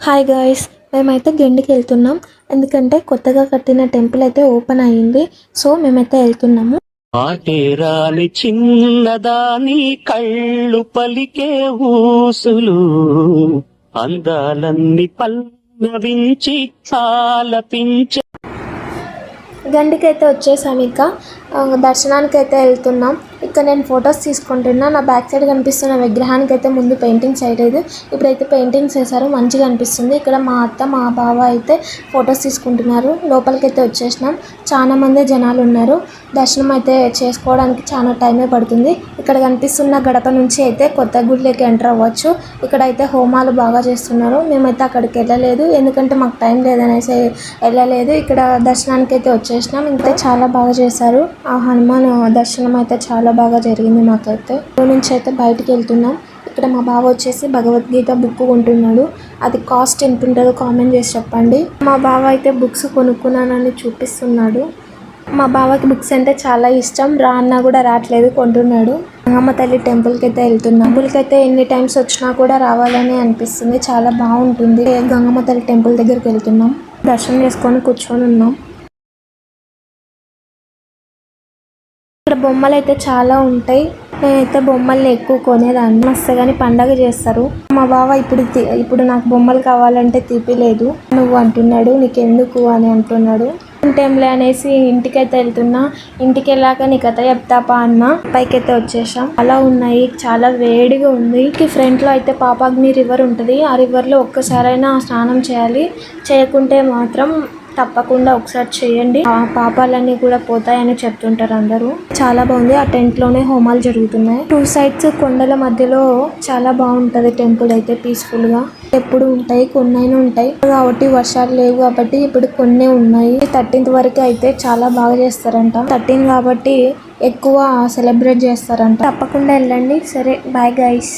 Hi guys, మేమైతే గెండికి వెళ్తున్నాం. ఎందుకంటే కొత్తగా కట్టిన టెంపుల్ అయితే ఓపెన్ అయ్యింది. సో మేమైతే వెళ్తున్నాము. ఆటేరాని చిన్నదాని కళ్ళు పలికే ఊసులు అందాలన్నీ పల్లవించి ఆలపించే. గండికి అయితే వచ్చేసాము. ఇంకా దర్శనానికి అయితే వెళ్తున్నాం. ఇక్కడ నేను ఫొటోస్ తీసుకుంటున్నా. నా బ్యాక్ సైడ్ కనిపిస్తున్న విగ్రహానికి అయితే ముందు పెయింటింగ్స్ వేయలేదు, ఇప్పుడైతే పెయింటింగ్స్ వేశారు. మంచిగా అనిపిస్తుంది. ఇక్కడ మా అత్త మా బావ అయితే ఫొటోస్ తీసుకుంటున్నారు. లోపలికి అయితే వచ్చేసినాం. చాలా మంది జనాలు ఉన్నారు. దర్శనం అయితే చేసుకోవడానికి చాలా టైమే పడుతుంది. ఇక్కడ కనిపిస్తున్న గడప నుంచి అయితే కొత్త గుడిలోకి ఎంటర్ అవ్వచ్చు. ఇక్కడ అయితే హోమాలు బాగా చేస్తున్నారు. మేమైతే అక్కడికి వెళ్ళలేదు, ఎందుకంటే మాకు టైం లేదనేసి వెళ్ళలేదు. ఇక్కడ దర్శనానికి అయితే వచ్చేసినాం. ఇంకా చాలా బాగా చేశారు. ఆ హనుమాన్ దర్శనం అయితే చాలా బాగా జరిగింది. మాకైతే నుంచి అయితే బయటికి వెళ్తున్నాం. ఇక్కడ మా బావ వచ్చేసి భగవద్గీత బుక్ కొంటున్నాడు. అది కాస్ట్ ఎంత ఉంటుందో కామెంట్ చేసి చెప్పండి. మా బావ అయితే బుక్స్ కొనుక్కున్నానని చూపిస్తున్నాడు. మా బావకి బుక్స్ అంటే చాలా ఇష్టం. రా అన్నా కూడా రావట్లేదు, కొంటున్నాడు. గంగమ్మ తల్లి టెంపుల్కి అయితే వెళ్తున్నాం. టెంపుల్కి అయితే ఎన్ని టైమ్స్ వచ్చినా కూడా రావాలని అనిపిస్తుంది. చాలా బాగుంటుంది. గంగమ్మ తల్లి టెంపుల్ దగ్గరికి వెళ్తున్నాం. దర్శనం చేసుకొని కూర్చొని ఉన్నాం. ఇక్కడ బొమ్మలు అయితే చాలా ఉంటాయి. నేనైతే బొమ్మల్ని ఎక్కువ కొనేదాన్ని. మస్తు కానీ పండగ చేస్తారు. మా బావ ఇప్పుడు నాకు బొమ్మలు కావాలంటే తీపిలేదు నువ్వు అంటున్నాడు. నీకెందుకు అని అంటున్నాడు. టైంలే అనేసి ఇంటికైతే వెళ్తున్నా. ఇంటికి వెళ్ళాక నీ కథ చెప్తాపా అన్న. పైకైతే వచ్చేసాం. అలా ఉన్నాయి, చాలా వేడిగా ఉంది. ఫ్రంట్ లో అయితే పాపాగ్ని రివర్ ఉంటుంది. ఆ రివర్ లో ఒక్కసారైనా స్నానం చేయాలి. చేయకుంటే మాత్రం తప్పకుండా ఒకసారి చేయండి. ఆ పాపాలన్నీ కూడా పోతాయని చెప్తుంటారు అందరూ. చాలా బాగుంది. ఆ టెంట్ లోనే హోమాలు జరుగుతున్నాయి. 2 సైడ్స్ కొండల మధ్యలో చాలా బాగుంటది టెంపుల్ అయితే. పీస్ఫుల్ గా ఎప్పుడు ఉంటాయి, కొన్నైనా ఉంటాయి కాబట్టి. వర్షాలు లేవు కాబట్టి ఇప్పుడు కొన్ని ఉన్నాయి. 13th వరకు అయితే చాలా బాగా చేస్తారంట. 13 కాబట్టి ఎక్కువ సెలబ్రేట్ చేస్తారంట. తప్పకుండా వెళ్ళండి. సరే, బాయ్ గైస్.